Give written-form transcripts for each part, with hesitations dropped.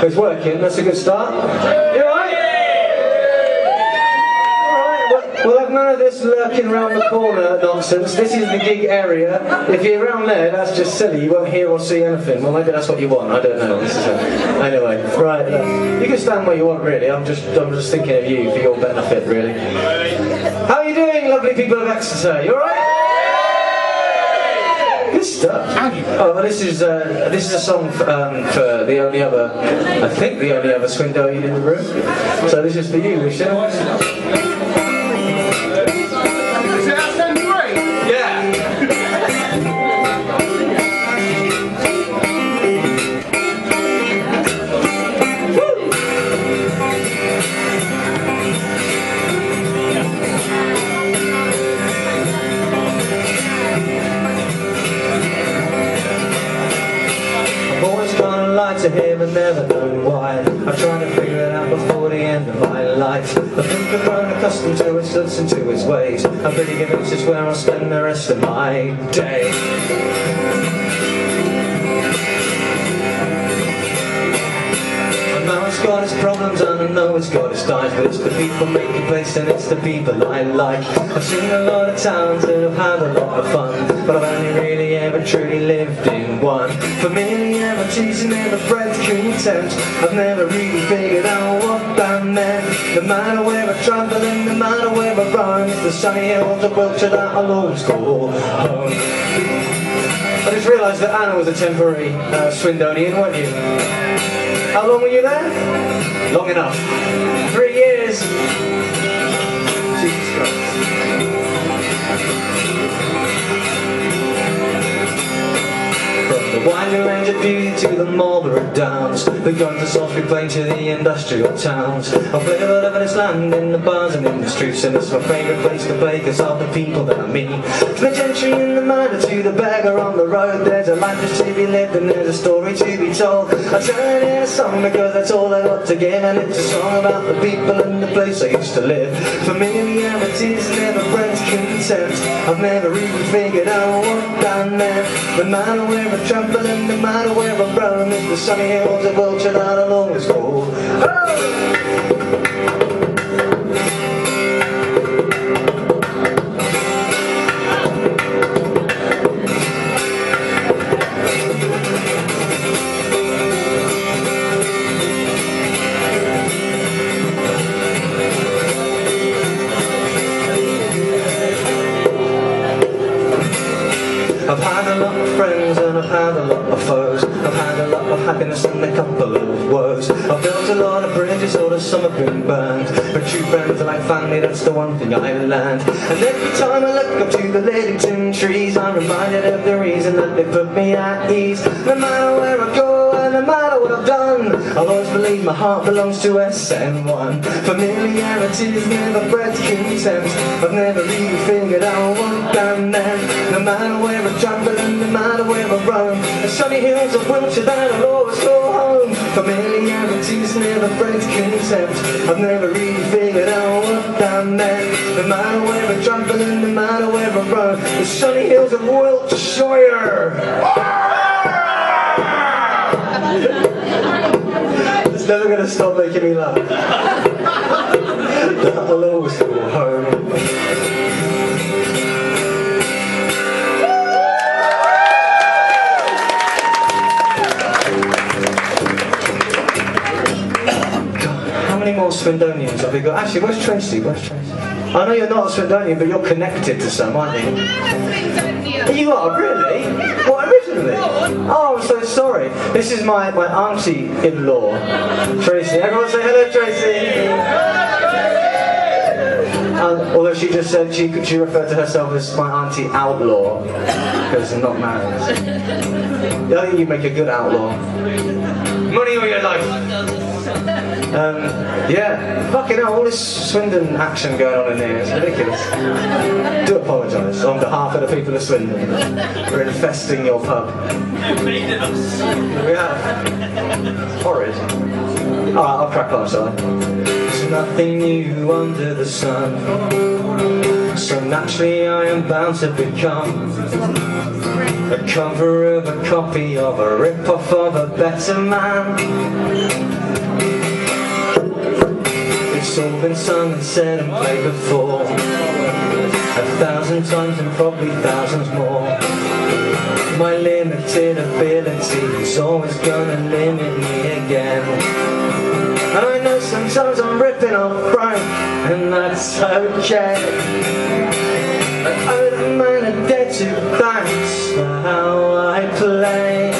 It's working, that's a good start. You alright? Alright, we'll have none of this lurking around the corner nonsense. This is the gig area. If you're around there, that's just silly. You won't hear or see anything. Well, maybe that's what you want, I don't know. This is anyway, right, you can stand where you want, really. I'm just thinking of you for your benefit, really. How are you doing, lovely people of Exeter? You alright? Good stuff. Oh, well, this is a song for the only other, I think the only other Swindonian in the room. So this is for you, Lucia. To him and never known why. I'm trying to figure it out before the end of my life. I think I've grown accustomed to his looks and to his ways. I'm pretty convinced it's where I'll spend the rest of my day. Now it's got its problems and I know it's got its times, but it's the people making place and it's the people I like. I've seen a lot of towns and I've had a lot of fun, but I've only really ever truly lived in one. Familiarities and never bred contempt. I've never really figured out what that meant. No matter where I travel and no matter where I run, it's the sunny hills of Wiltshire that I'll always call home. I just realised that Anna was a temporary Swindonian, weren't you? How long were you there? Long enough. 3 years. Jesus Christ. From the winding range of beauty to the Marlborough Downs, the guns are softly playing to the industrial towns. I've lived all over this land in the bars and in the streets, and it's my favourite place to play because of the people that I meet. From the gentry in the miner to the beggar on the road, there's a life just to be lived and there's a story to be told. I turn it in a song because that's all I got to give, and it's a song about the people and the place I used to live. Familiarities never bred contempt. I've never really figured out what that meant. No matter where I travel and no matter where I roam, it's the sunny hills of Wiltshire that I'll always call home. I've had a lot of friends and I've had a lot of foes. I've had a lot of happiness and a couple of woes. I've built a lot of bridges, although some have been burned. But true friends are like family, that's the one thing I learned. And every time I look up to the Liddington trees, I'm reminded of the reason that they put me at ease. No matter where I go and no matter what I've done, I'll always believe my heart belongs to SN1. Familiarity's never bred contempt. I've never really figured out what that meant. No matter where I travel and no matter where I roam, the sunny hills of Wiltshire that I'll always call home. Familiarity's never bred contempt. I've never really figured out what that meant. No matter where I travel and no matter where I roam, the sunny hills of Wiltshire. It's never going to stop making me laugh. That I'll always call home. How many more Swindonians have we got? Actually, where's Tracy? Where's Tracy? I know you're not a Swindonian, but you're connected to some, aren't you? You are, really? What, originally? Oh, I'm so sorry. This is my auntie-in-law, Tracy. Everyone say hello, Tracy. Although she just said she referred to herself as my auntie outlaw, because I'm not married. I think you make a good outlaw. Money all your life. Yeah, fucking hell, all this Swindon action going on in here, it's ridiculous. Do apologise on behalf of the people of Swindon. We're infesting your pub. We have. Horrid. Alright, I'll crack on, shall I? There's nothing new under the sun, so naturally I am bound to become a the cover of a copy of a rip-off of a better man. It's all been sung and said and played before, 1,000 times and probably thousands more. My limited ability is always gonna limit me again. And I know sometimes I'm ripping off Wright, and that's okay. I owe the man a debt to thanks for how I play.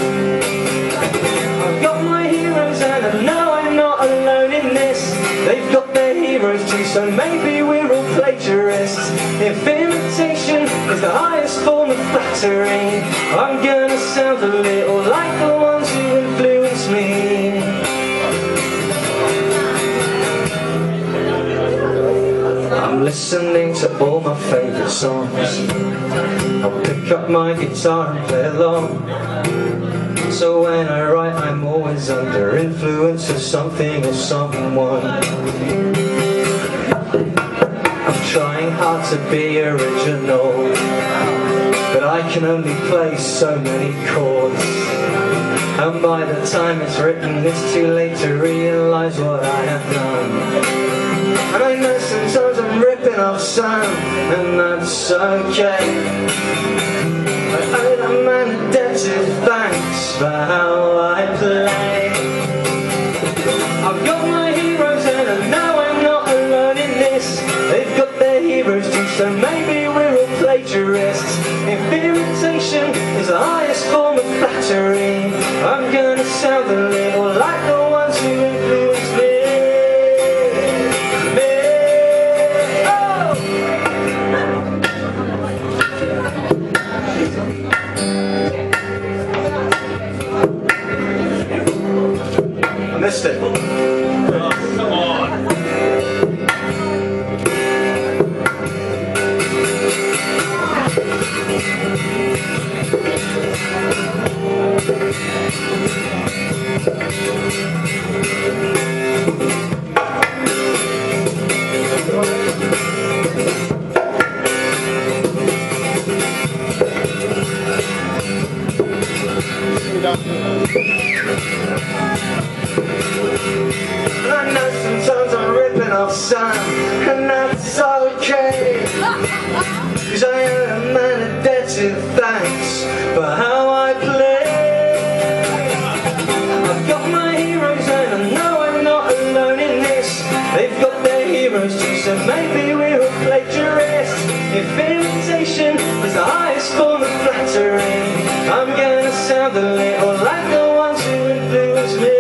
I've got my heroes and I know I'm not alone in this. They've got their heroes too, so maybe we're all plagiarists. If imitation is the highest form of flattery, I'm gonna sound a little like the ones who influence me. I'm listening to all my favourite songs. I'll pick up my guitar and play along. So when I write, I'm always under influence of something or someone. I'm trying hard to be original, but I can only play so many chords. And by the time it's written, it's too late to realise what I have done. And I know sometimes I'm ripping off Sam, and that's okay. I owe that man a debt to thanks for how I play. I've got my heroes and I know I'm not alone in this. They've got their heroes too, so maybe we're all plagiarists. If imitation is the highest form of flattery, I'm gonna sound a little like the ones who influence me. Missed it. Oh, come on. I know sometimes I'm ripping off Sam, and that's okay. Cause I owe a man a debt to thanks for how I play. I've got my heroes and I know I'm not alone in this. They've got their heroes too, so maybe we're all plagiarists. If imitation is the highest form of flattery, I'm gonna sound a little like the ones who influence me.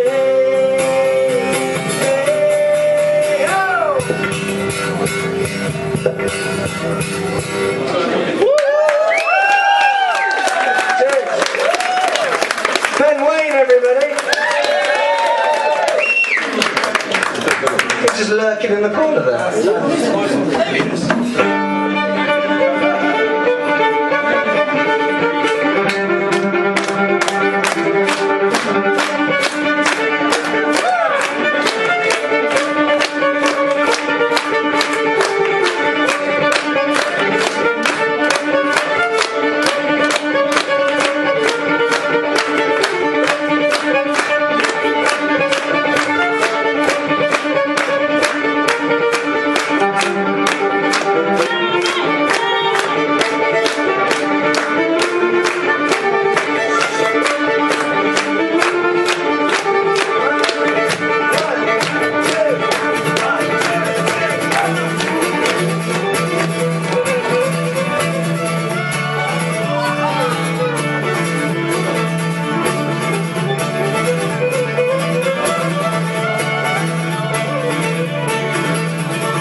Ben Wayne, everybody. He's just lurking in the corner there.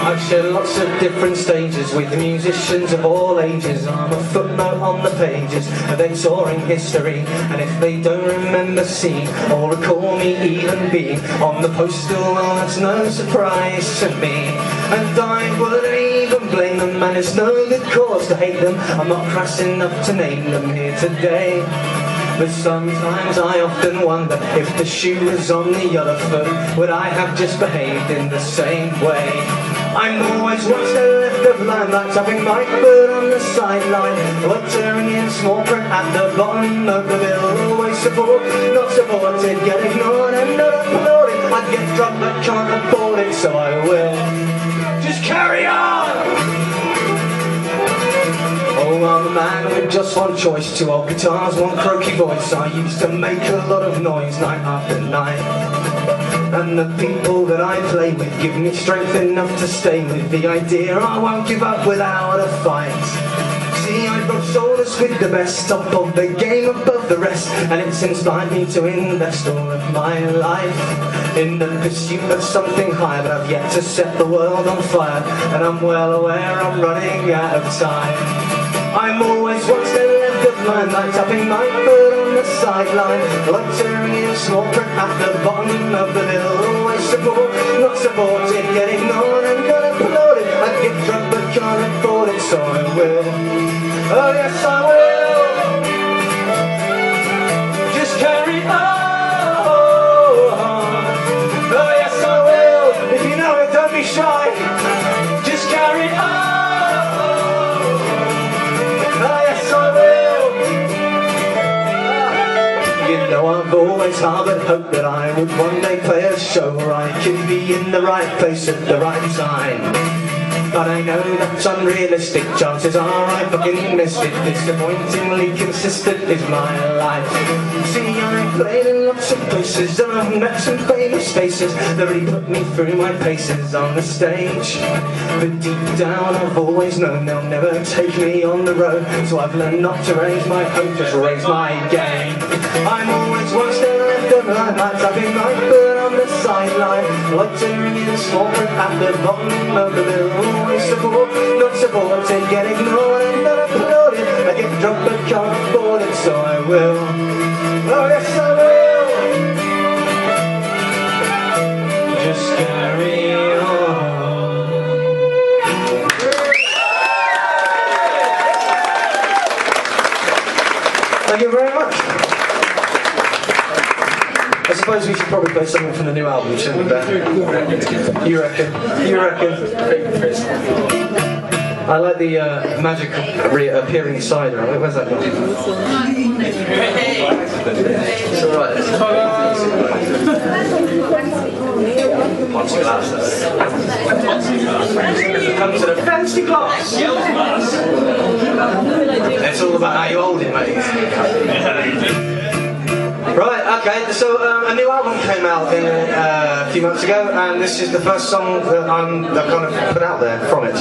I've shared lots of different stages with musicians of all ages. I'm a footnote on the pages of their touring history, and if they don't remember seeing or recall me even being on the postal, well, that's no surprise to me. And I wouldn't even blame them, and it's no good cause to hate them. I'm not crass enough to name them here today. But sometimes I often wonder if the shoe was on the other foot, would I have just behaved in the same way? I'm always one step left of limelight, tapping my foot on the sideline, loitering in small print at the bottom of the bill. Always support, not supported, get ignored and not applauded. I get drunk but can't afford it, so I will just carry on. Oh, I'm a man with just one choice, 2 old guitars, 1 croaky voice. I used to make a lot of noise night after night, and the people that I play with give me strength enough to stay with the idea I won't give up without a fight. See, I've got shoulders with the best, top of the game above the rest, and it's inspired me to invest all of my life in the pursuit of something higher. But I've yet to set the world on fire, and I'm well aware I'm running out of time. I'm always one step left of limelight, tapping my foot on the sideline, loitering in small print at the bottom of the bill. Always support, not supported, get ignored and not applauded. I get drunk but can't afford it, so I will. Oh yes I will. Just carry on. Oh yes I will. If you know it, don't be shy. Just carry on. I've always harboured hope that I would one day play a show where I could be in the right place at the right time. But I know that's unrealistic, chances are I fucking missed it. Disappointingly consistent is my life. See, I've played in lots of places and I've met some famous faces that really put me through my paces on the stage. But deep down I've always known they'll never take me on the road, so I've learned not to raise my hope, just raise my game. I'm always one step left of limelight, tapping my foot on the sideline, loitering in a small print at the bottom of the bill. Always support, not supported, get ignored and not applauded. I get drunk but can't afford it, so I will. Oh yes I will. Just carry on. Thank you very much. I suppose we should probably play something from the new album, shouldn't we, Ben? You reckon? You reckon? I like the magic reappearing cider. Where's that gone? It's alright. Come to the fancy glass. It's all about how you hold it, mate. Right, okay, so a new album came out a few months ago, and this is the first song that I kind of put out there from it.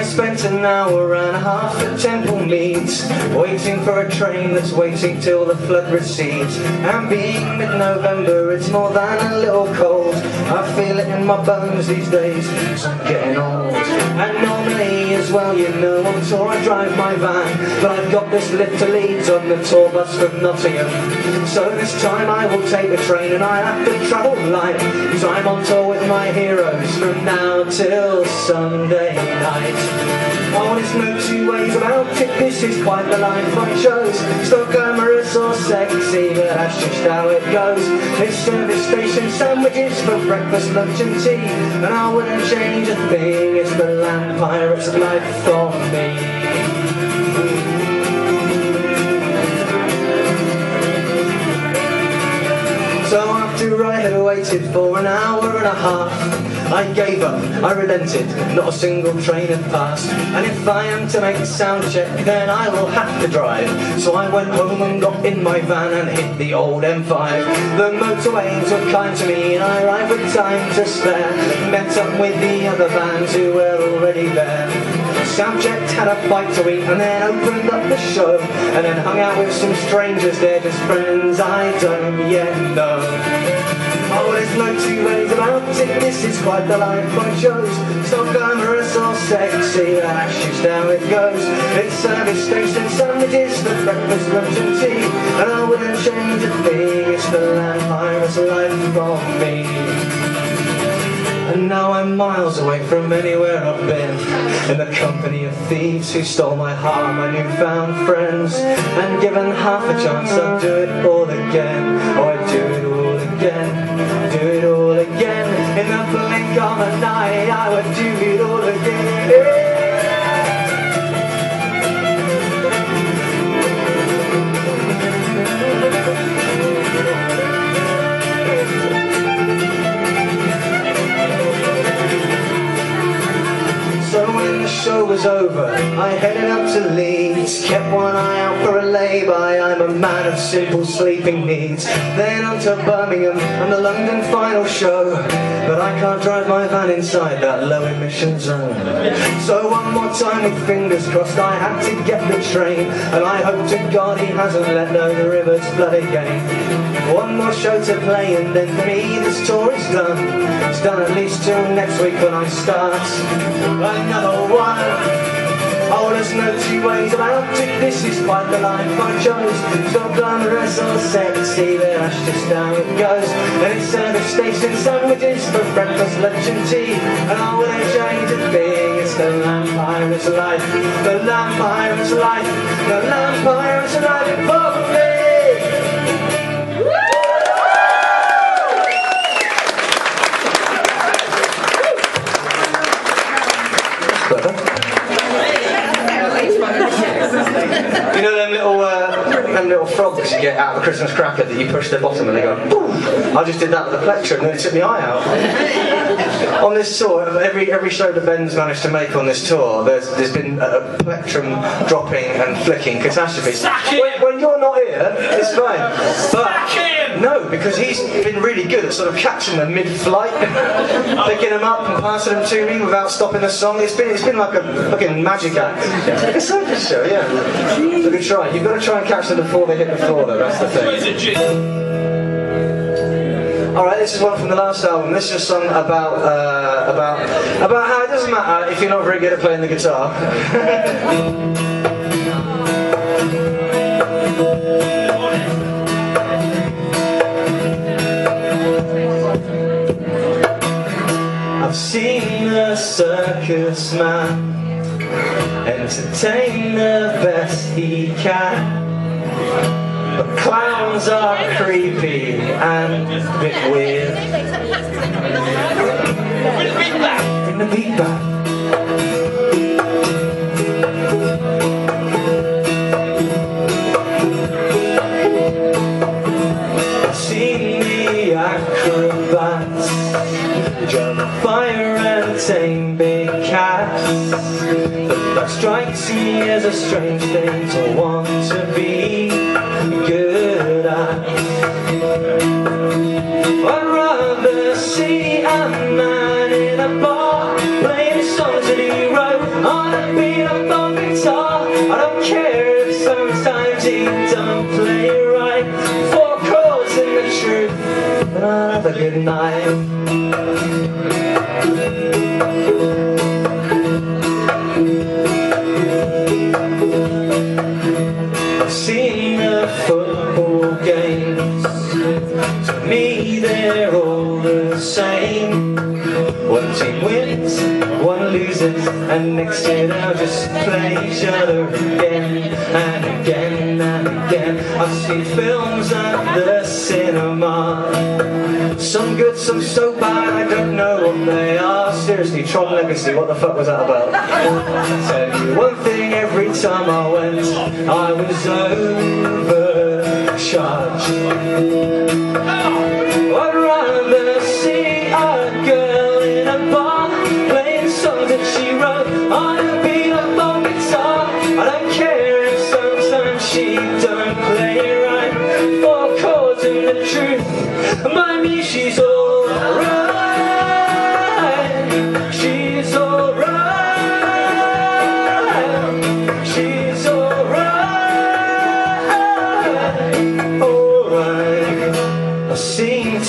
Spent an hour and a half at Temple Meads, waiting for a train that's waiting till the flood recedes. And being mid-November, it's more than a little cold. I feel it in my bones these days, 'cause I'm getting old. And normally as well, you know, on tour I drive my van, but I've got this lift to Leeds on the tour bus from Nottingham. So this time I will take the train and I have to travel light, 'cause I'm on tour with my heroes from now till Sunday night. Oh, there's no two ways about it, this is quite the life I chose. It's not glamorous or sexy, but that's just how it goes. It's service station sandwiches for breakfast, lunch and tea, and I wouldn't change a thing, it's the land pirates life for me. So after I had waited for an hour and a half, I gave up, I relented, not a single train had passed. And if I am to make a sound check, then I will have to drive. So I went home and got in my van and hit the old M5. The motorways were kind to me and I arrived with time to spare. Met up with the other vans who were already there. Soundchecked, had a bite to eat, and then opened up the show, and then hung out with some strangers, they're just friends I don't yet know. Oh, there's no two ways about it, this is quite the life I chose. It's not glamorous or sexy, that's just how it goes. It's service station sandwiches for breakfast, lunch and tea, and I wouldn't change a thing, it's the vampire's life from me. And now I'm miles away from anywhere I've been, in the company of thieves who stole my heart, my newfound friends. And given half a chance I'd do it all again. Oh, I'd do it all again, do it all again. In the blink of an eye I would do it all again. So when the show was over, I headed up to Leeds, kept one eye out for a lay-by, I'm a man of simple sleeping needs. Then on to Birmingham and the London final show, but I can't drive my van inside that low emission zone. So one more time with fingers crossed I had to get the train, and I hope to God he hasn't let no rivers flood again. One more show to play and then for me this tour is done. It's done at least till next week when I start another one. Oh, there's no two ways about it, this is quite the life I chose. It's not glamorous or sexy, but that's just how it goes. And it's service station sandwiches for breakfast, lunch and tea, and I wouldn't change a thing, it's the vampire's life, the vampire's life, the vampire's life for me. You know them little frogs you get out of a Christmas cracker that you push their bottom and they go boom? I just did that with a plectrum and it took my eye out. On this tour, every show that Ben's managed to make on this tour, there's been a plectrum dropping and flicking catastrophes. When you're not here, it's fine. But no, because he's been really good at sort of catching them mid-flight, picking them up and passing them to me without stopping the song. It's been like a fucking magic act. It's a circus show, yeah. So good try. You've got to try and catch them before they hit the floor, though. That's the thing. Alright, this is one from the last album. This is a song about how it doesn't matter if you're not very good at playing the guitar. I've seen the Circus Man entertain the best he can, but clowns are creepy and a bit weird. Bring the beat back! Bring the beat back! I've seen the acrobats jump fire and tame big cats, but that strikes me as a strange thing to want to be good at. I'd rather see a man in a bar playing songs that he wrote on a beat-up guitar. I don't care if sometimes he don't play right, 4 chords and the truth, but I'll have a good night. I've seen the football games, to me they're all the same. One team wins, one loses, and next year they'll just play each other again and again and again. I've seen films at the cinema, some good, some so bad, I don't know what they are. Seriously, Tron Legacy, what the fuck was that about? I'll tell you one thing, every time I went, I was overcharged. I'd rather see a girl in a bar playing songs that she wrote on a beat-up guitar. I don't care if sometimes she don't play it right, 4 chords and the truth, by me she's alright, she's alright.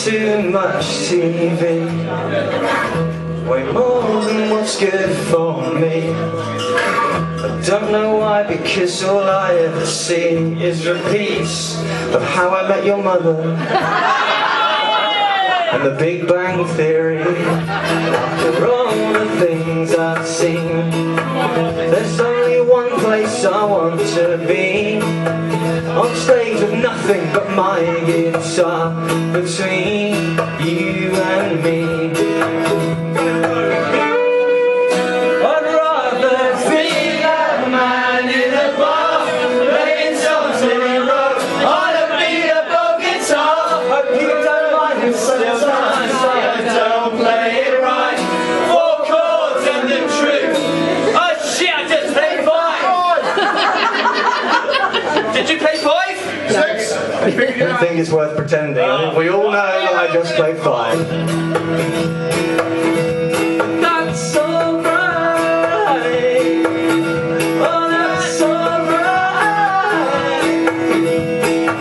too much TV, way more than what's good for me. I don't know why, because all I ever see is repeats of How I Met Your Mother and The Big Bang Theory. After all the things I've seen, there's only one place I want to be, on stage with nothing but my guitar between you and me. I'd rather be that man in a bar, playing songs in a row, on a beat-up guitar. Hope you don't mind me sometimes say I don't play it right. 4 chords and the truth. Oh shit, I just played 5. Did you play 5? 6. I think it's worth pretending. I think we all know that I just played 5. That's alright. Oh, that's alright.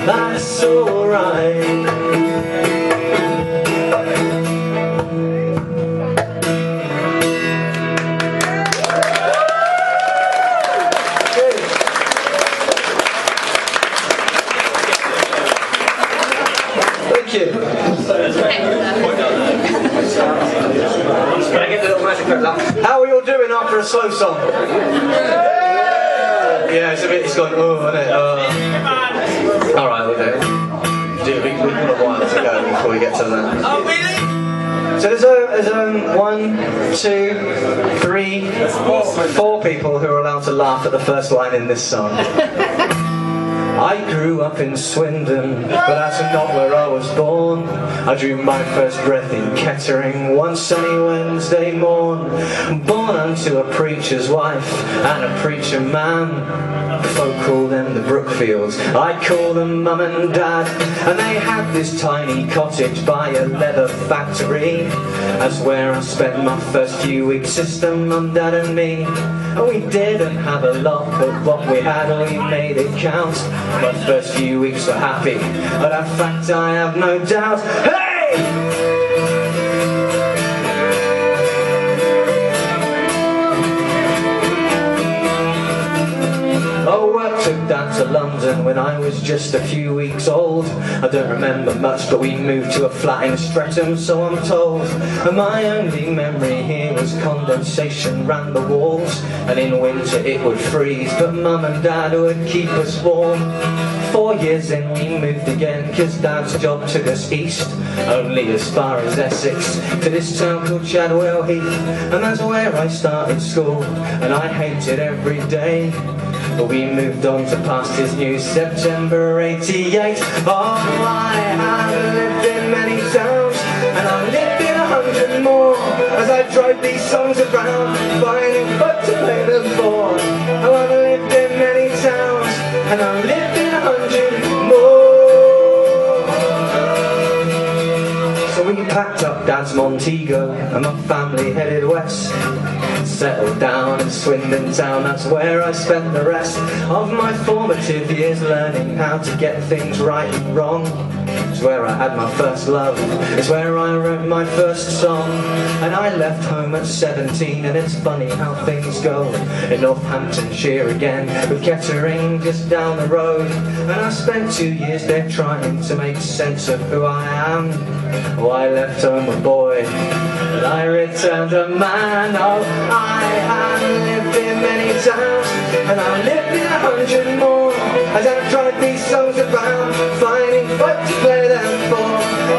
That's alright. Thank you. How are you all doing after a slow song? Yeah, it's gone, oh, isn't it? Alright, we'll do it. We've got a while to go before we get to that. Oh, really? So there's 1, 2, 3, 4 people who are allowed to laugh at the first line in this song. I grew up in Swindon, but that's not where I was born. I drew my first breath in Kettering one sunny Wednesday morn. Born unto a preacher's wife and a preacher man. Folk call them the Brookfields, I call them Mum and Dad. And they had this tiny cottage by a leather factory. That's where I spent my first few weeks, sister, Mum, Dad and me. And we didn't have a lot, but what we had we made it count. My first few weeks were happy, but that fact I have no doubt. Hey! Oh, work took Dad to London when I was just a few weeks old. I don't remember much, but we moved to a flat in Streatham, so I'm told. And my only memory here was condensation ran the walls, and in winter it would freeze, but Mum and Dad would keep us warm. 4 years in we moved again, cause Dad's job took us east, only as far as Essex, to this town called Shadwell Heath. And that's where I started school, and I hated every day. But we moved on to pastures new, September '88. Oh, I have lived in many towns, and I lived in 100 more, as I drove these songs around, finding folk to play them for. Oh, I've lived in many towns, and I lived in 100 more. So we packed up Dad's Montego, and my family headed west. Settled down in Swindon Town, that's where I spent the rest of my formative years, learning how to get things right and wrong. It's where I had my first love, it's where I wrote my first song. And I left home at 17, and it's funny how things go. In Northamptonshire again, with Kettering just down the road. And I spent 2 years there trying to make sense of who I am. Oh, I left home a boy, and I returned a man. Oh, I have lived in many towns, and I lived in 100 more, as I tried these songs around, finding folk to play them for.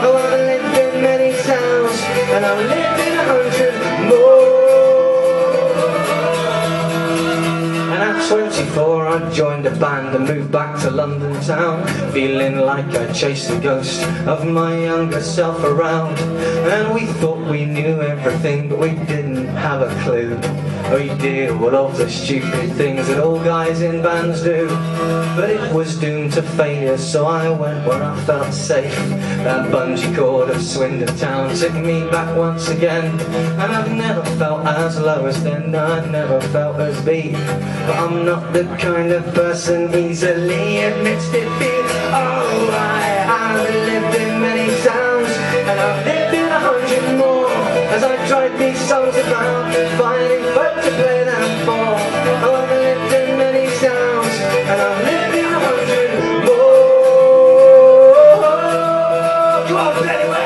Oh, I've lived in many towns, and I've lived in 100 more. And at 24 I joined a band and moved back to London town, feeling like I chased the ghost of my younger self around. And we thought we knew everything, but we didn't have a clue. We did all of the stupid things that all guys in bands do. But it was doomed to failure, so I went where I felt safe. That bungee cord of Swindon Town took me back once again. And I've never felt as low as then, I've never felt as beat. But I'm not the kind of person easily admits defeat. Oh, I have lived in many towns, I've lived in 100 more as I tried these songs around, finding folk to play them for. Oh, I've lived in many sounds, and I've lived in 100 more. Come on, anyway.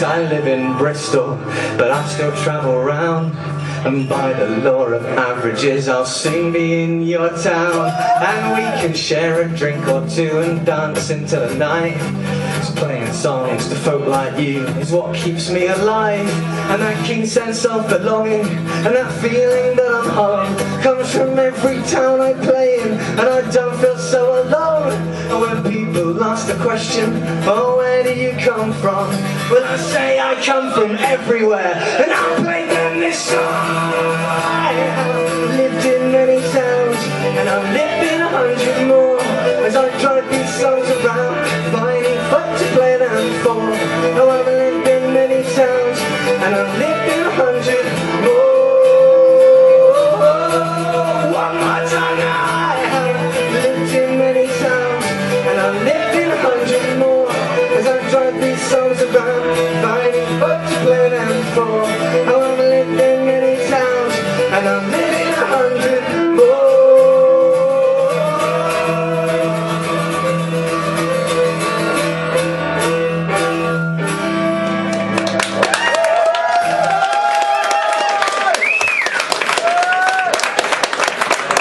I live in Bristol, but I still travel round, and by the law of averages I'll soon be in your town, and we can share a drink or two and dance into the night. Just playing songs to folk like you is what keeps me alive, and that keen sense of belonging and that feeling that I'm home comes from every town I play in, and I don't feel so alone. And when people ask the question, oh, where do you come from? Well, I say I come from everywhere, and I play them this song. I have lived in many towns, and I've lived in 100 more as I drive these songs around, finding folk to play them for. Oh, I've lived in many towns, and I've lived in 100 more. One more time now. I have lived in many towns, and I've lived in 100 more as I drive these songs around, finding folk to play them for. Oh, I've lived in many towns, and I'm living 100 more.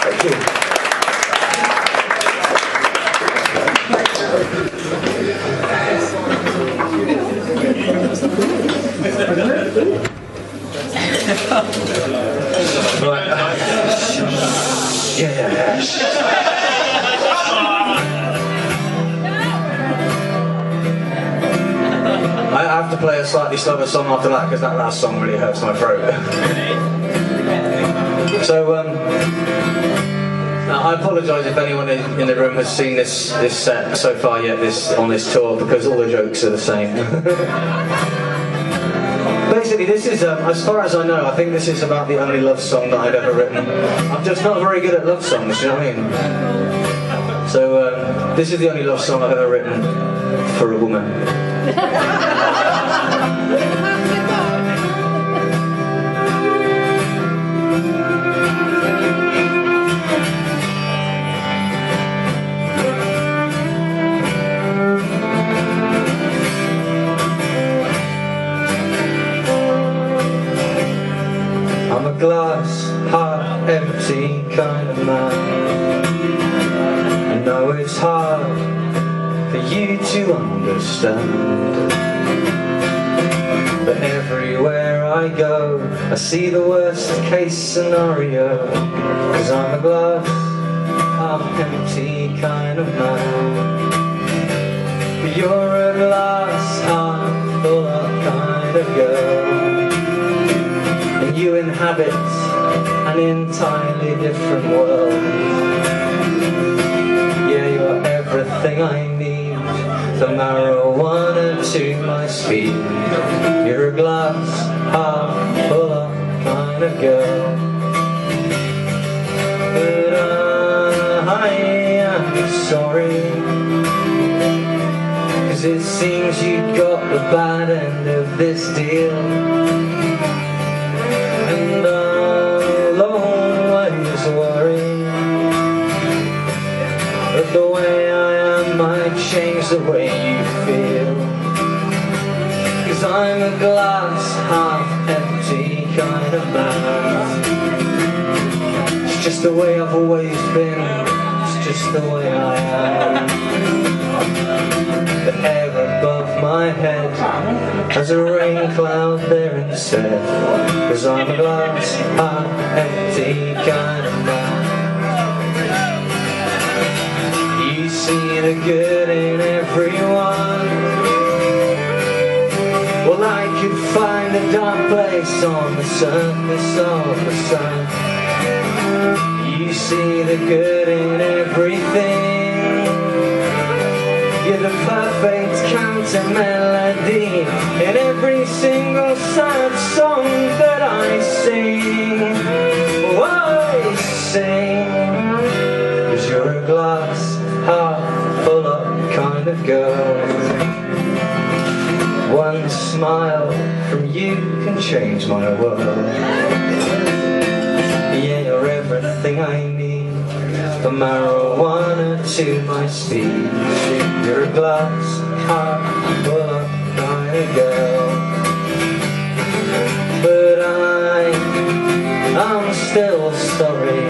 Thank you. Right. Yeah. I have to play a slightly slower song after that because that last song really hurts my throat. So, now I apologise if anyone in the room has seen this set so far yet on this tour, because all the jokes are the same. Basically, this is, as far as I know, I think this is about the only love song that I've ever written. I'm just not very good at love songs, do you know what I mean? So, this is the only love song I've ever written for a woman. I'm a glass half empty kind of man. I know it's hard for you to understand, but everywhere I go I see the worst case scenario, 'cause I'm a glass half empty kind of man. But you're a glass half full kind of girl, and you inhabit an entirely different world. Yeah, you're everything I need, the marijuana to my speed. You're a glass half full kind of girl. But I am sorry, 'cause it seems you got the bad end of this deal. And I'll always worry that the way I am might change the way you feel. 'Cause I'm a glass half empty kind of man. It's just the way I've always been, it's just the way I am. The air above my head has a rain cloud there instead, 'cause I'm a glass half empty kind of man. You see the good in everyone. Well, I could find a dark place on the surface of the sun. You see the good in everything. a melody in every single sad song that I sing. Oh, I sing, 'cause you're a glass half full up kind of girl. One smile from you can change my world. Yeah, you're everything I need, from marijuana to my speed. You're a glass half full of kind of girl. But I'm still sorry.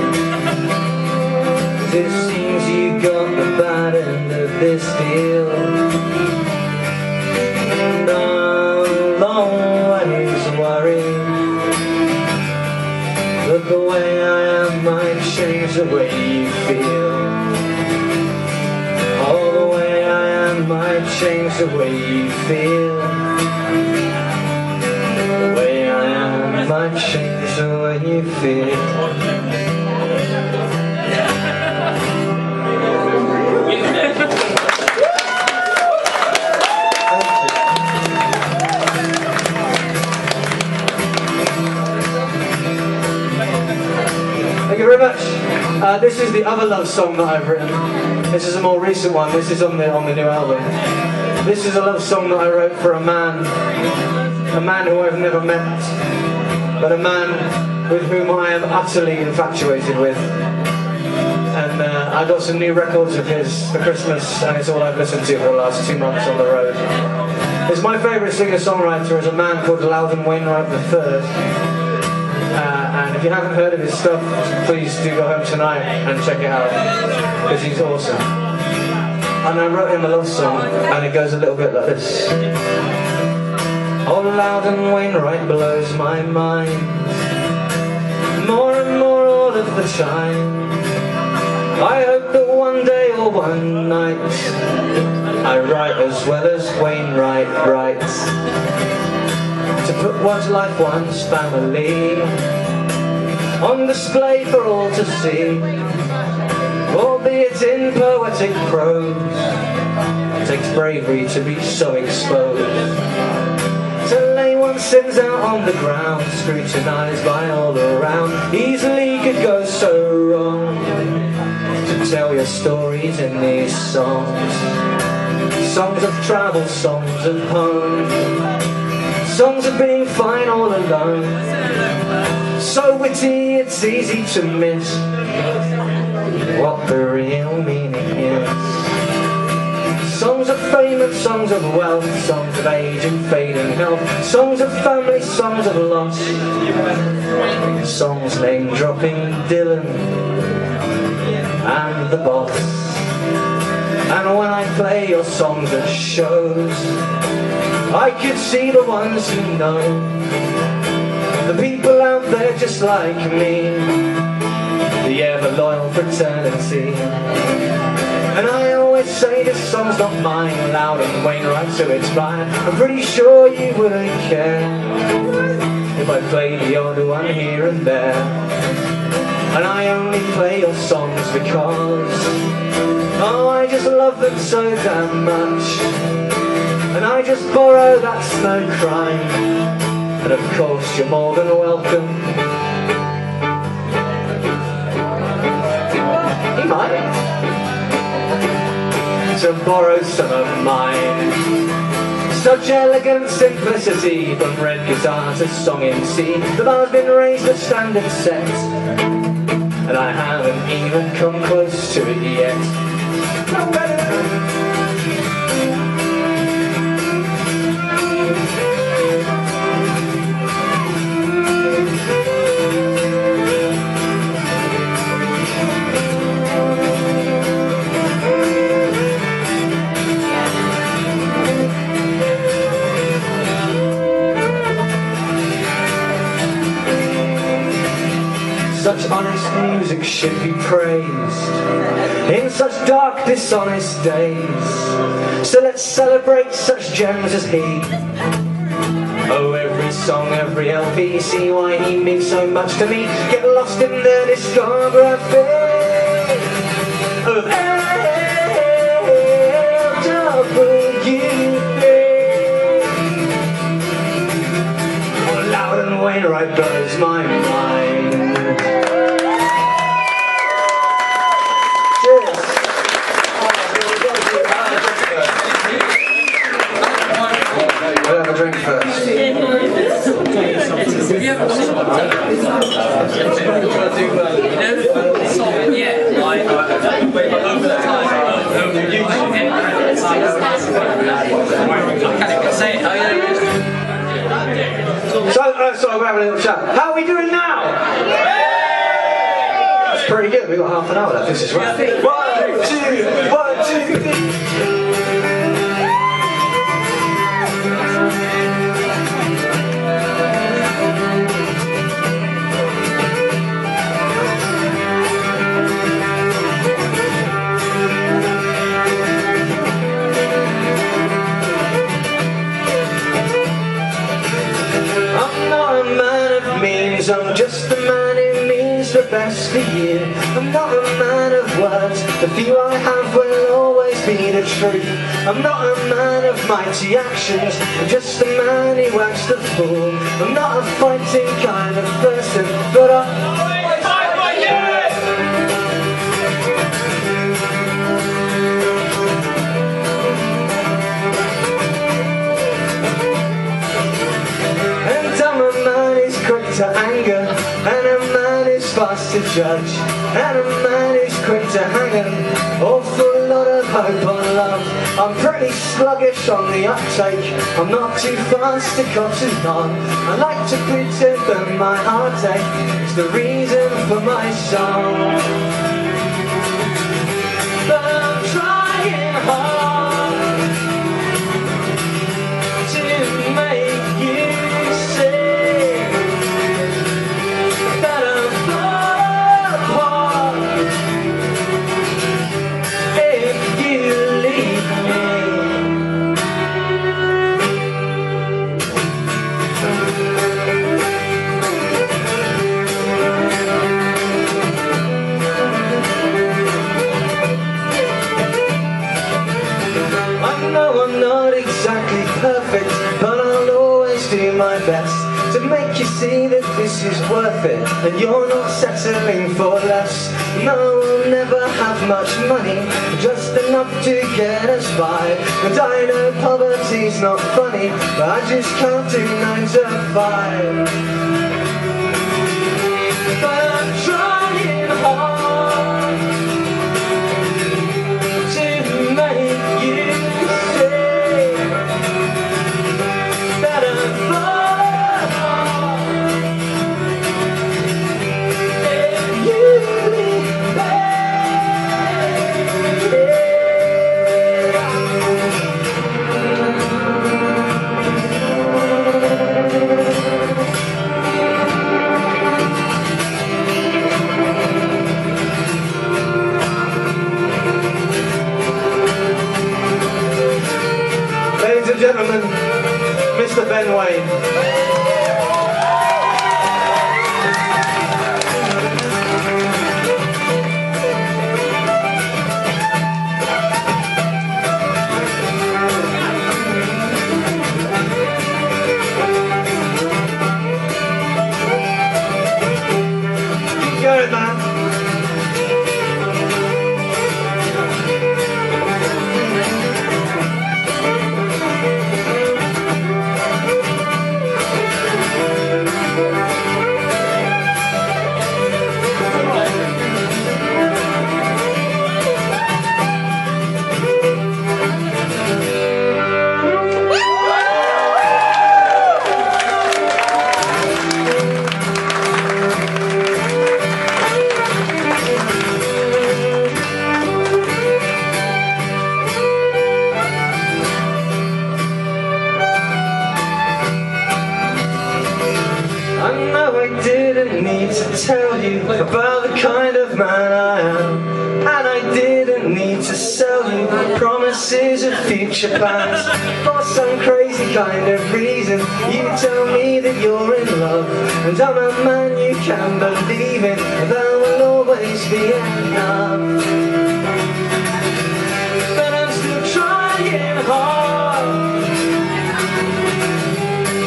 It seems you got the bad end of this deal. And I'm always worried that the way I am might change the way you feel. Oh, the way I am might change the way you feel. The way I am might change the way you feel. Thank you very much. This is the other love song that I've written. This is a more recent one. This is on the new album. This is a love song that I wrote for a man who I've never met, but a man with whom I am utterly infatuated with. And I got some new records of his for Christmas, and it's all I've listened to for the last 2 months on the road. It's my favourite singer-songwriter is a man called Loudon Wainwright III. And if you haven't heard of his stuff, please do go home tonight and check it out, because he's awesome. And I wrote him a love song, and it goes a little bit like this. Oh, Loudon Wainwright blows my mind, more and more all of the time. I hope that one day or one night I write as well as Wainwright writes, to put one's life, one's family on display for all to see, albeit in poetic prose. It takes bravery to be so exposed, to lay one's sins out on the ground, scrutinised by all around. Easily could go so wrong, to tell your stories in these songs. Songs of travel, songs of home, songs of being fine all alone. So witty it's easy to miss what the real meaning is. Songs of fame and songs of wealth, songs of age and fading health, songs of family, songs of loss, songs name dropping Dylan and the Boss. And when I play your songs at shows, I could see the ones who know, the people out there just like me, the ever loyal fraternity. And I always say this song's not mine, Loudon Wainwright, so it's mine. I'm pretty sure you wouldn't care if I played the odd one here and there. And I only play your songs because, oh, I just love them so damn much. And I just borrow, that's no crime. And of course you're more than welcome. He might to borrow some of mine. Such elegant simplicity, from red guitar to song in C. The bar's been raised to standard set, and I haven't even come close to it yet. No better. Such honest music should be praised in such dark, dishonest days. So let's celebrate such gems as he. Oh, every song, every LP, see why he means so much to me. Get lost in the discography of LWD. blows my mind. Cheers. We'll have a drink first. So we're having a little chat. How are we doing now? That's pretty good. We've got half an hour left. This is right. 1, 2, 1, 2, 3. I'm just a man who means the best for you. I'm not a man of words, the few I have will always be the truth. I'm not a man of mighty actions, I'm just a man who works the fool. I'm not a fighting kind of person, but I always fight for you! And I'm a man who's quick to anger, and a man who's fast to judge, and a man who's quick to hang an awful lot of hope on love. I'm pretty sluggish on the uptake, I'm not too fast to cotton on. I like to pretend that my heartache is the reason for my song. But I'm trying hard to make you see that I'm far apart if you leave me. I know I'm not exactly perfect, but I'll always do my best to make you see that this is worth it, and you're not settling for less. No, we'll never have much money, just enough to get us by. And I know poverty's not funny, but I just can't do 9 to 5. But I'm trying hard to make you see that I'm far apart if you leave me. Ladies and gentlemen, Mr. Ben Wayne. Keep going, man. I know I didn't need to tell you about the kind of man I am, and I didn't need to sell you promises of future plans. For some crazy kind of reason, you tell me that you're in love, and I'm a man you can believe in, that will always be enough. But I'm still trying hard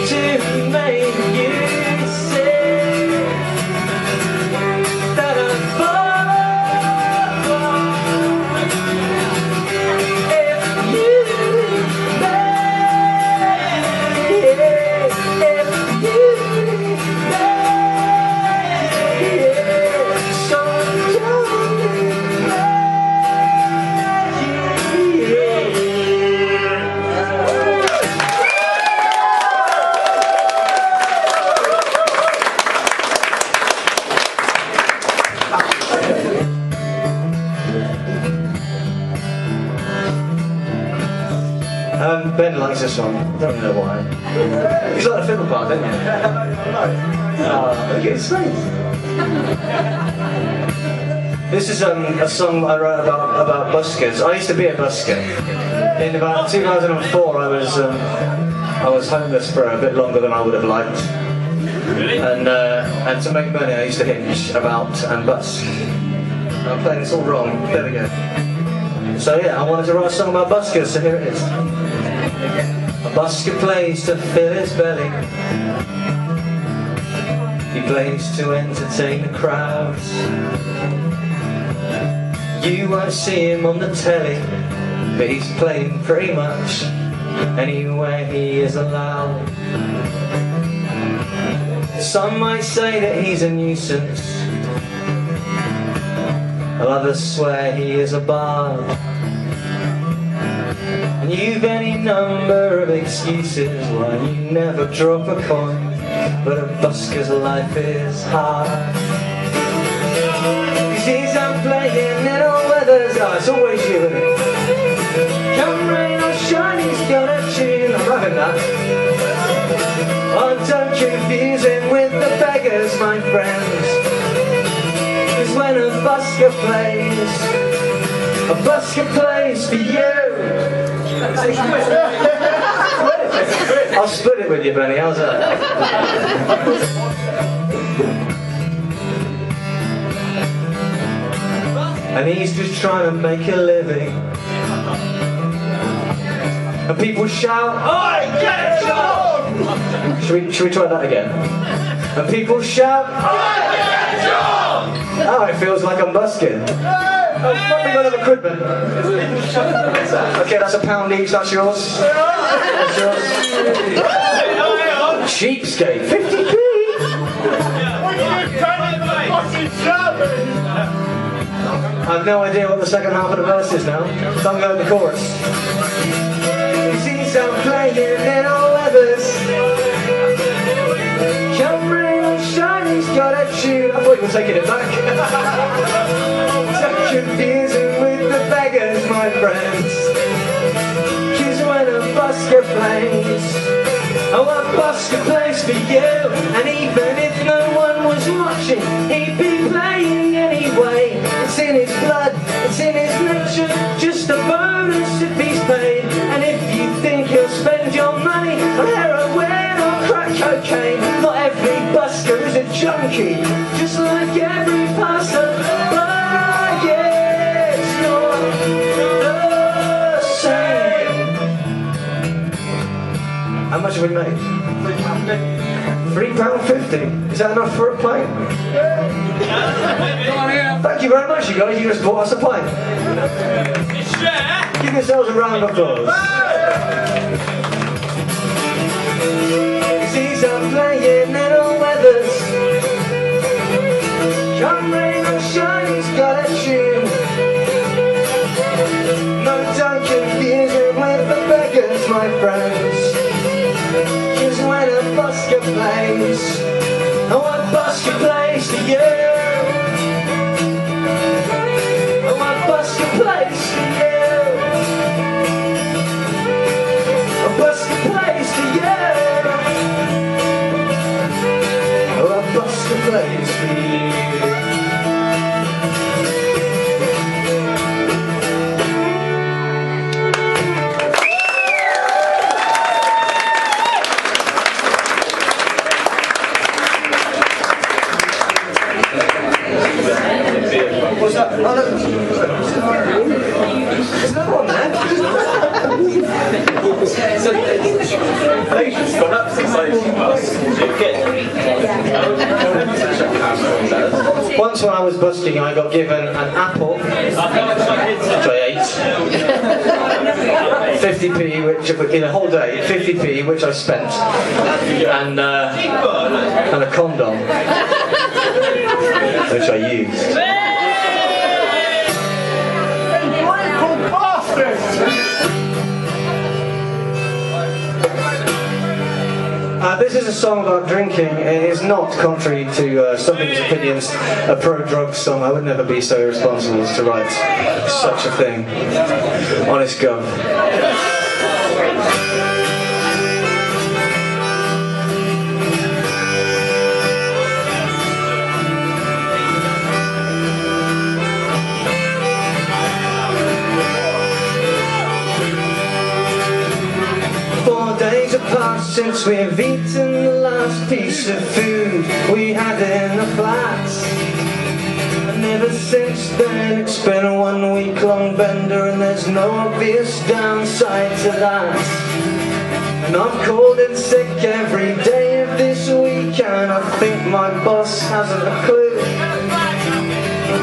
to make you see Ben likes this song. I don't know why. He's like the fiddle part, don't you? Look at his face. This is a song I wrote about buskers. I used to be a busker. In about 2004, I was homeless for a bit longer than I would have liked. And to make money, I used to hinge about and busk. I'm playing this all wrong. There we go. So yeah, I wanted to write a song about buskers, so here it is. A busker plays to fill his belly. He plays to entertain the crowds. You won't see him on the telly, but he's playing pretty much anywhere he is allowed. Some might say that he's a nuisance, while others swear he is a bard. And you've any number of excuses why you never drop a coin, but a busker's life is hard. He sees I'm playing in all weathers. Oh, it's always you, isn't it? Come rain or shine, he's got a tune. I'm loving that. Oh, don't confuse him with the beggars, my friends. Cause when a busker plays for you. I'll split it with you, Benny, how's that? And he's just trying to make a living. And people shout, "Oi, get a job!" Should we try that again? And people shout, "Oi, get a job!" Oh, it feels like I'm busking. Oh, fuck me, another quidman. Okay, that's £1 each, that's yours. That's yours. Cheapskate, 50p. I have no idea what the second half of the verse is now. So I'm going to the chorus. You see some playing in all weathers. Come rain or shine, he's got a tune. I thought you were taking it back. Don't confuse him with the beggars, my friends. Cause when a busker plays, oh, a busker plays for you. And even if no one was watching, he'd be playing anyway. It's in his blood, it's in his nature, just a bonus if he's paid. And if you think he'll spend your money on heroin or crack cocaine, not every busker is a junkie, just like every passer. But yeah, it's not the same. How much have we made? £3.50. Is that enough for a pint? Thank you very much, you guys. You just bought us a pint. Give yourselves a round of applause. He's up playing in all weathers. Come rain or shine, he's got a tune. No, don't confuse him with the beggars, my friends. Cause when a busker plays, oh, a busker plays for you. Oh, a busker plays for you. A busker plays for you. Oh, a busker plays for you. What's that? Oh, no. There's another one there. Inflation's gone up since I Once when I was busking, I got given an apple, which I ate. 50p, which in a whole day, 50p, which I spent, and a condom, which I used. This is a song about drinking. It is not, contrary to some people's opinions, a pro-drug song. I would never be so irresponsible as to write such a thing. Honest God. passed since we've eaten the last piece of food we had in the flats. And ever since then it's been a 1 week long bender, and there's no obvious downside to that. And I've called in sick every day of this week, and I think my boss hasn't a clue.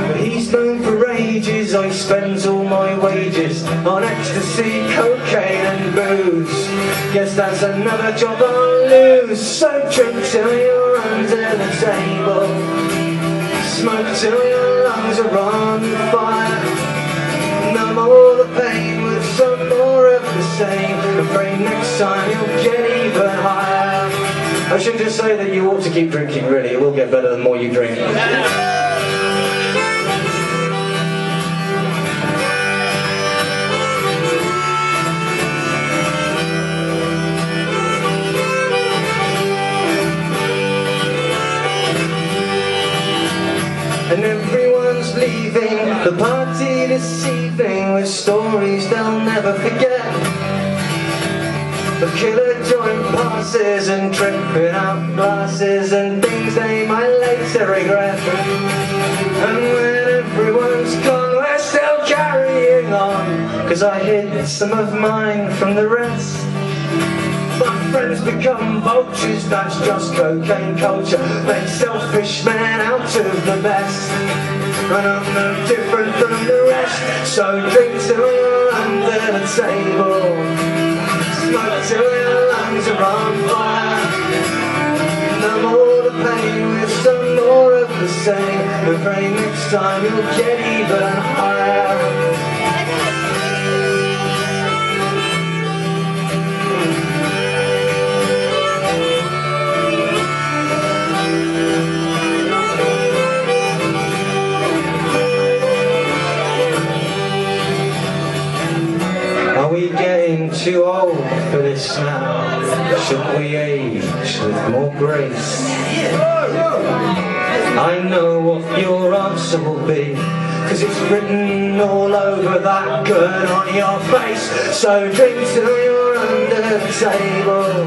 But he's known for ages I spends all my wages on ecstasy, cocaine and booze. Guess that's another job I'll lose. So drink till you're under the table, smoke till your lungs are on fire. Numb all the pain with some more of the same. Afraid next time you'll get even higher. I shouldn't just say that you ought to keep drinking, really. It will get better the more you drink. And everyone's leaving the party deceiving with stories they'll never forget, of killer joint passes and tripping out glasses and things they might later regret. And when everyone's gone, we're still carrying on, 'cause I hid some of mine from the rest. My friends become vultures, that's just cocaine culture. Make selfish men out of the best. And I'm no different from the rest. So drink till you're under the table, smoke till your lungs are on fire. Numb all the pain with some more of the same. Afraid next time you'll get even higher. Are we getting too old for this now? Should we age with more grace? I know what your answer will be, 'cause it's written all over that grin on your face. So drink till you're under the table,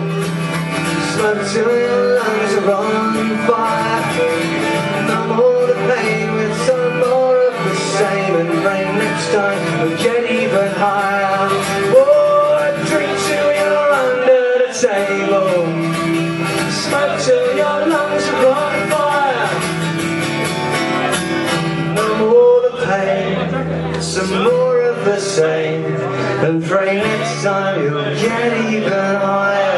smoke till your lungs are on fire. Numb all the pain with some more of the same, and rain next time will get even higher. Oh, drink till you're under the table, smoke till your lungs are on fire. No more the pain, some more of the same, and pray next time you'll get even higher.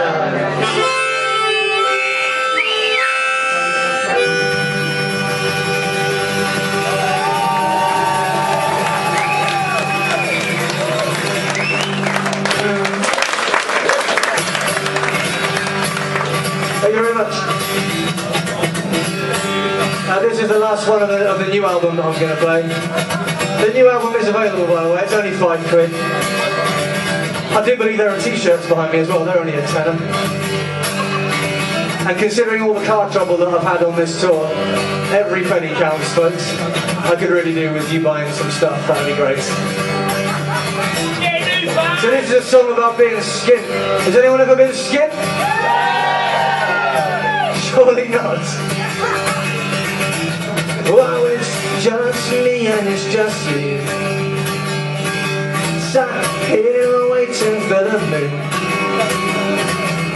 Thank you very much. This is the last one of the new album that I'm going to play. The new album is available, by the way. It's only £5. I do believe there are t-shirts behind me as well. They're only a tenner. And considering all the car trouble that I've had on this tour, every penny counts, folks. I could really do with you buying some stuff. That'd be great. So this is a song about being skint. Has anyone ever been skint? Surely not. Oh, it's just me and it's just you, sat here waiting for the moon.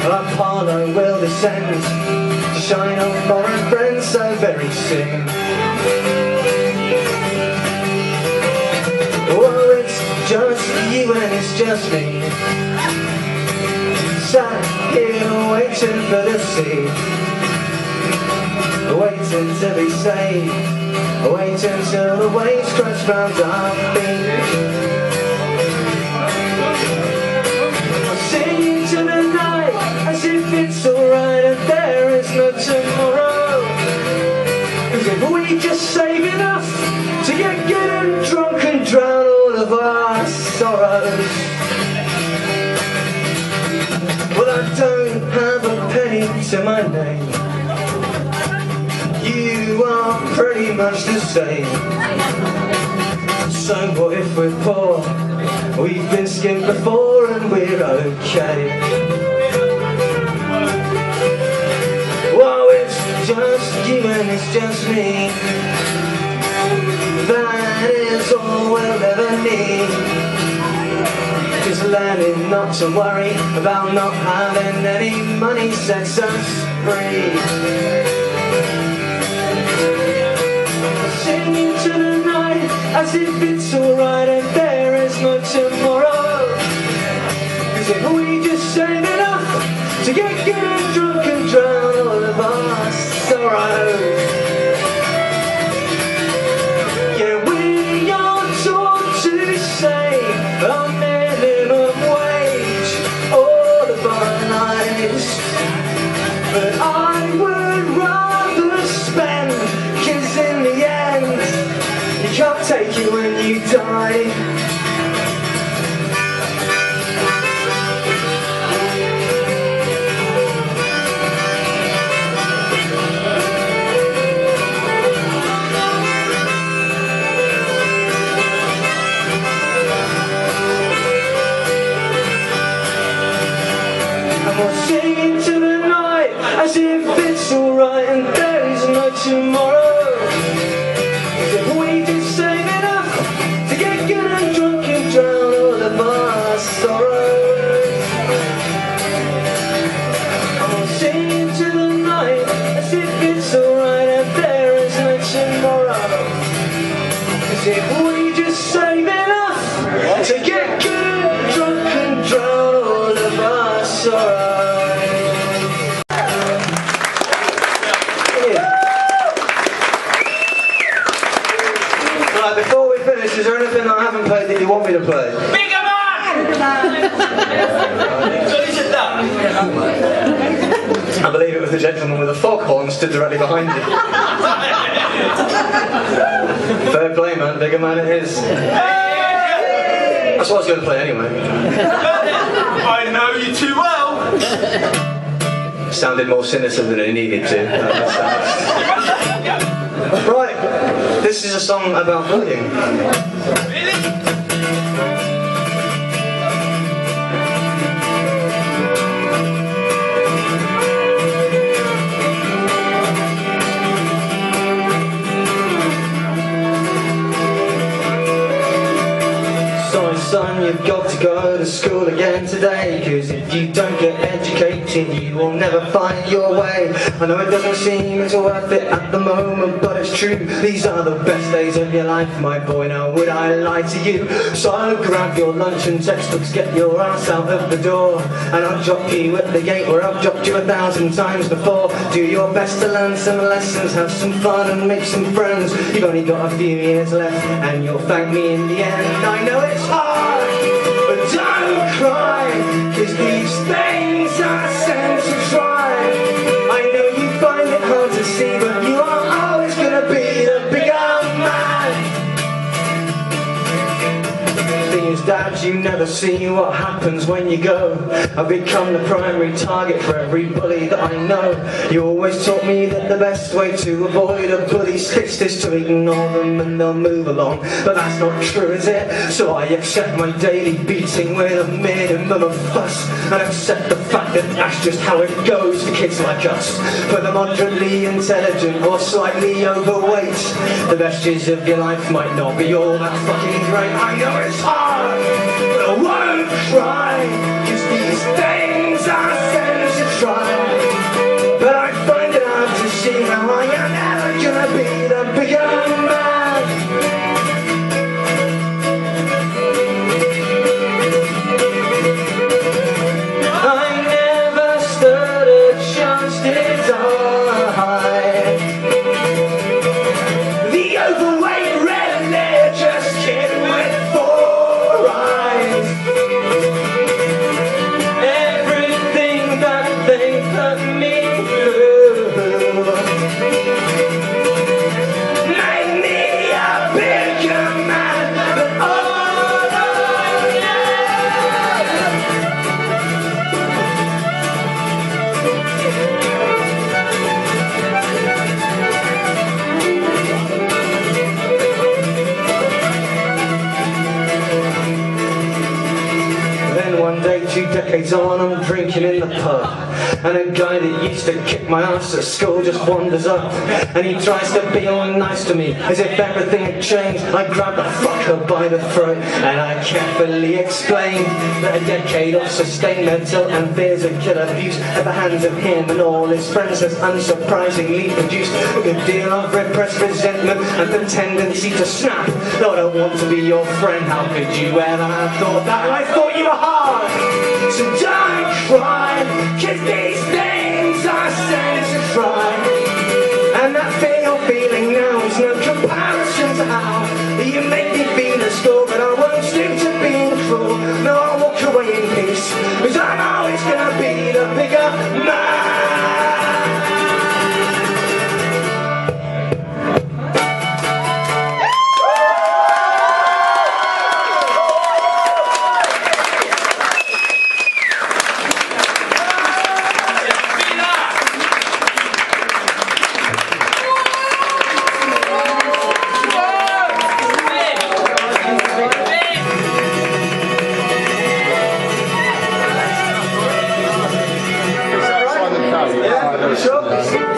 Apollo will descend to shine on foreign friends so very soon. Oh, it's just you and it's just me, sat here waiting for the sea, waiting to be saved, waiting till the waves crash round our feet. Singing to the night as if it's alright and there is no tomorrow. 'Cause if we just save enough to get good and drunk and drown all of our sorrows. Well, I don't have a penny to my name, you are pretty much the same. So what if we're poor? We've been skint before and we're okay. just you and it's just me. That is all we'll ever need. Just learning not to worry about not having any money sets us free. Singing to the night as if it's alright and there is no tomorrow. Cause if we just save enough to get good and drunk and drown all of our sorrows. Yeah, we are taught to save a minimum wage all of our lives. But I would rather spend, cause in the end you can't take it when you die. We'll sing into the night as if it's alright and there is no tomorrow. If we just save enough to get good and drunk and drown all of our sorrows. And we'll sing into the night as if it's alright and there is no tomorrow. Cause if we just save enough to get good, drunk and drown all of our sorrows. Before we finish, is there anything that I haven't played that you want me to play? Bigger man! So is it that? I believe it was the gentleman with the foghorn stood directly behind you. Fair play, man. Bigger man it is. That's what I was going to play anyway. I know you too well. Sounded more sinister than it needed to. Right, this is a song about bullying. Really? Son, you've got to go to school again today, cause if you don't get educated you will never find your way. I know it doesn't seem it's worth it at the moment, but it's true, these are the best days of your life, my boy, now would I lie to you? So grab your lunch and textbooks, get your ass out of the door, and I'll drop you at the gate where I've dropped you 1,000 times before. Do your best to learn some lessons, have some fun and make some friends. You've only got a few years left and you'll thank me in the end. I know it's hard, but don't cry, cause these things are sent to try. I know you find it hard to see, but you are always gonna be the bigger man. Thing is, Dad, you never see what happens when you go. I've become the primary target for every bully that I know. You always taught me that the best way to avoid a bully's fist is to ignore them and they'll move along. But that's not true, is it? So I accept my daily beating with a minimum of fuss, and accept the fact that that's just how it goes for kids like us. For the moderately intelligent or slightly overweight, the best years of your life might not be all that fucking great. I know it's hard, but I won't cry, cause these things are sent to try. But I find it hard to see how I am never gonna be the bigger man. I never stood a chance, did I? The overweight red-haired just kid with 4 eyes. Everything that they put me through made me 2 decades on, I'm drinking in the pub. And a guy that used to kick my ass at school just wanders up. And he tries to be all nice to me, as if everything had changed. I grab the fucker by the throat, and I carefully explain that a decade of sustained mental and fears of killer abuse at the hands of him and all his friends has unsurprisingly produced a good deal of repressed resentment and the tendency to snap. No, I don't want to be your friend, how could you ever have thought that? And I thought you were hard, so don't cry, 'cause these things are sent to try. And that fear you're feeling now is no comparison to how you make me feel at school. But I won't stoop to being cruel, no, I'll walk away in peace, 'cause I'm always gonna be the bigger man.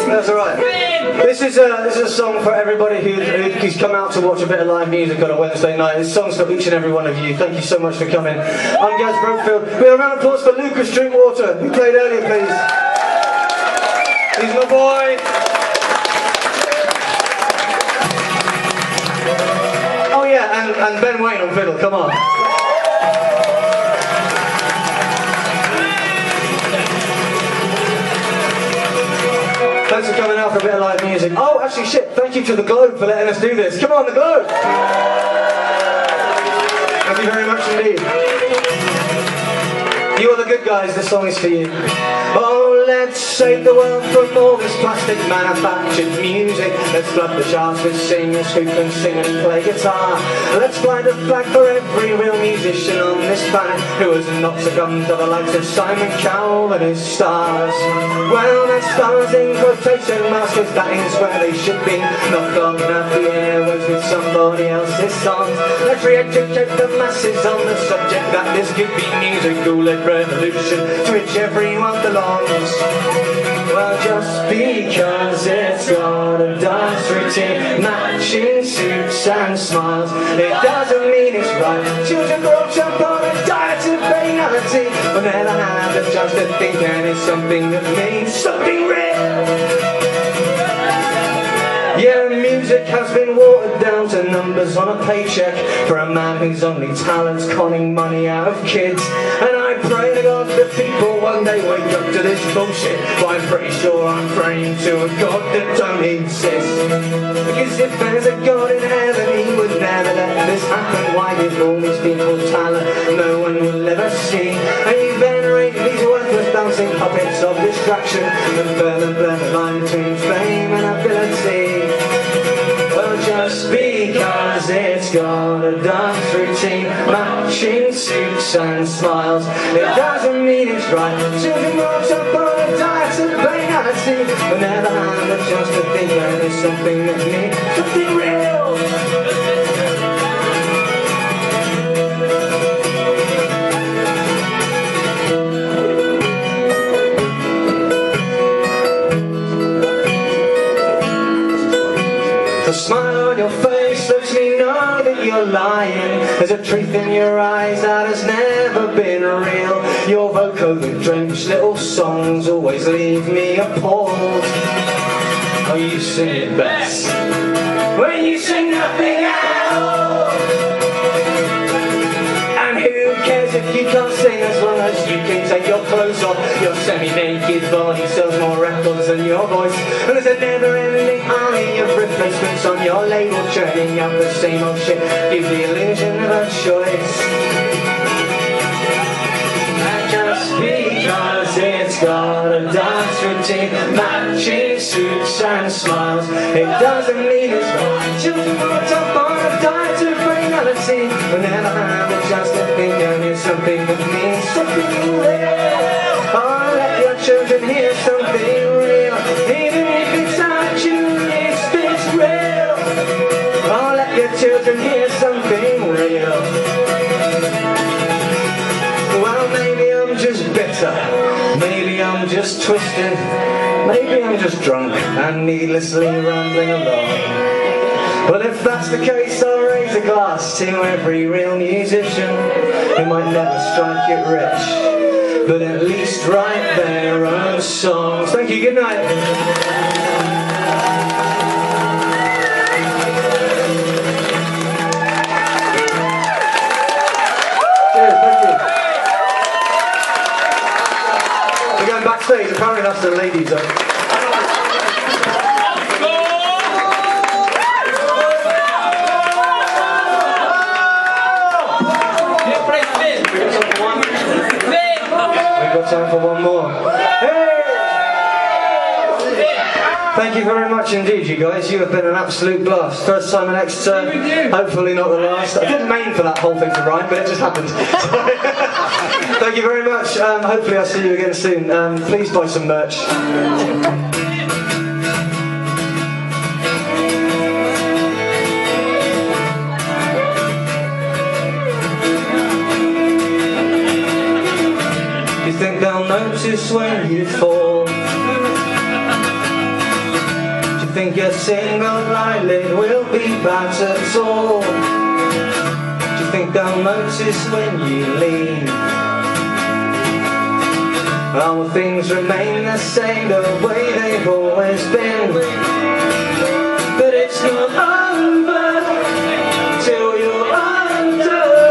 That's alright. This is a song for everybody who's come out to watch a bit of live music on a Wednesday night. This song's for each and every one of you. Thank you so much for coming. I'm Gaz Brookfield. We have a round of applause for Lucas Drinkwater, who played earlier, please. He's my boy. Oh yeah, and Ben Wayne on fiddle, come on. Thanks for coming out for a bit of live music. Oh, actually, shit, thank you to the Globe for letting us do this. Come on, the Globe! Thank you very much indeed. You are the good guys, this song is for you. Oh, let's save the world from all this plastic manufactured music. Let's flood the charts with singers who can sing and play guitar. Let's fly the flag for every real musician on this planet who has not succumbed to the likes of Simon Cowell and his stars. Well, that's stars in quotation marks, 'cause that is where they should be, not clogging up the airwaves with somebody else's songs. Let's re-educate the masses on the subject that this could be musical-led revolution to which everyone belongs. Well, just because it's got a dance routine, matching suits and smiles, it doesn't mean it's right. Children brought up on a diet of banality will never have the chance to think, and it's something that means something real. Yeah, music has been watered down to numbers on a paycheck for a man whose only talent's conning money out of kids. And I pray to God that people one day wake up to this bullshit, but I'm pretty sure I'm praying to a God that don't exist. Because if there's a God in heaven, he would never let this happen. Why give all these people talent no one will ever see? And you venerate these worthless dancing puppets of distraction and burn the line between fame and ability. Well, just because it's got a dance routine, matching suits and smiles, it doesn't mean it's right. Children brought up on a diet of banality will never have the chance to think that there's something that means something real. The smile on your face lets me know that you're lying. There's a truth in your eyes that has never been real. Your vocal-drenched little songs always leave me appalled. Oh, you sing it best when you sing nothing at all. And who cares if you can't sing as long as you can take your clothes off? Your semi-naked body sells more records than your voice. And there's a never-ending army of replacements on your label, churning out the same old shit. Give the illusion of a choice. And just because it's got a dance routine, matching suits and smiles, it doesn't mean it's right. Children brought up on a diet of banality will never have a chance to think, and it's something that means something real. Oh, let your children hear something real, even if it's not you, it's real. Oh, let your children hear something real. Well, maybe I'm just twisted, maybe I'm just drunk and needlessly rambling along. Well, if that's the case, I'll raise a glass to every real musician who might never strike it rich, but at least write their own songs. Thank you, good night. Backstage, apparently that's the ladies though. We've got time for one more. Hey! Thank you very much indeed, you guys. You have been an absolute blast. First time in Exeter, hopefully not the last. I didn't mean for that whole thing to rhyme, but it just happened. Thank you very much. Hopefully I'll see you again soon. Please buy some merch. You think they'll notice when you fall? Do you think a single eyelid will be battered at all? Do you think they'll notice when you leave? Oh, will things remain the same the way they've always been? But it's not over till you're underground.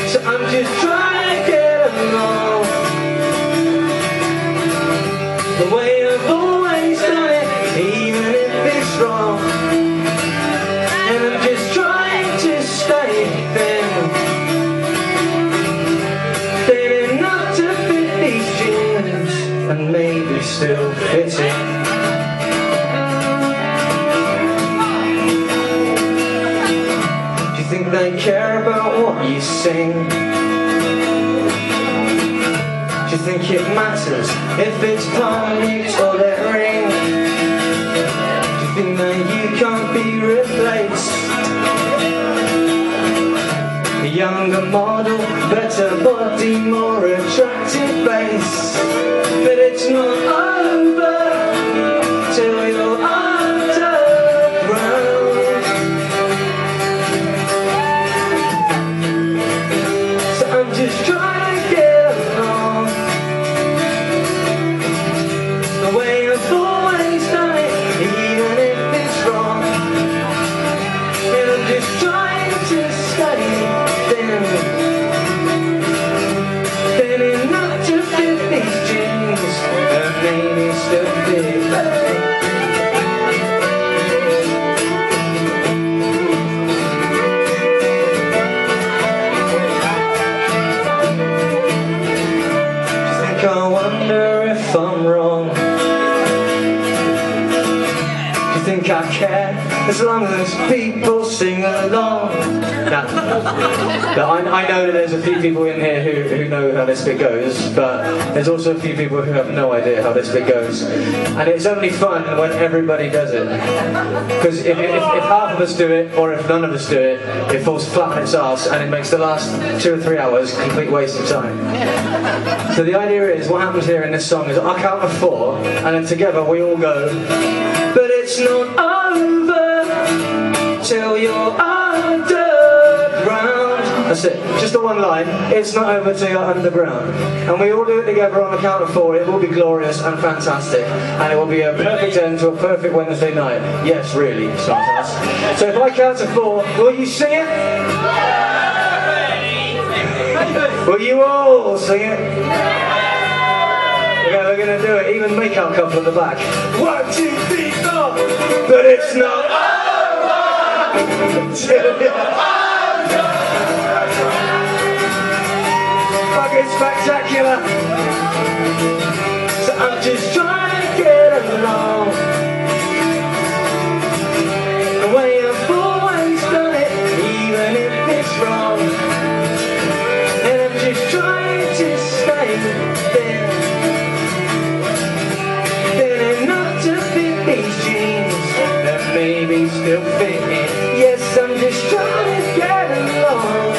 So I'm just trying to get along the way I've always done it, even if it's wrong. And I'm just trying to stay thin enough to fit these jeans and maybe still fit in. Do you think they care about what you sing? Do you think it matters if it's palm mute or let ring? Do you think that you can't be replaced? A younger model, better body, more attractive face. But it's not over till you're underground. So I'm just trying to get along the way I've always done it, even if it's wrong. And I'm just trying to stay thin enough to fit these jeans and maybe still fit. Think I wonder if I'm wrong. Do you think I care as long as people sing along? I know that there's a few people in here who know how this bit goes, but there's also a few people who have no idea how this bit goes. And it's only fun when everybody does it. Because if half of us do it, or if none of us do it, it falls flat on its arse and it makes the last 2 or 3 hours a complete waste of time. So the idea is, what happens here in this song is I'll count to 4, and then together we all go, but it's not over till you're underground. That's it, just the one line. It's not over till you're underground. And we all do it together on the count of 4. It will be glorious and fantastic, and it will be a perfect end to a perfect Wednesday night. Yes, really, sometimes. So if I count to 4, will you sing it? Will you all sing it? Okay, we're going to do it. Even make-up couple at the back. 1, 2, 3, 4. But it's not over till you're underground. Fucking spectacular. So I'm just trying to get along the way I've always done it, even if it's wrong. And I'm just trying to stay thin enough to fit these jeans that maybe still fit in. Yes, I'm just trying to get along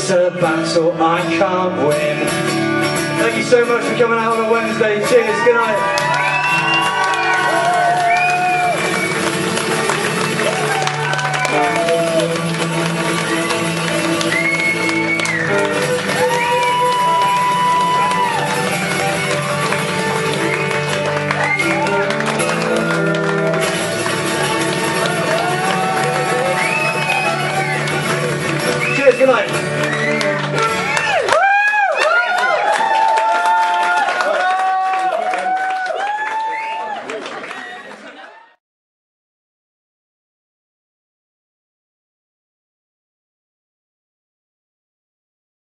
It's a battle I can't win. Thank you so much for coming out on a Wednesday. Cheers, good night.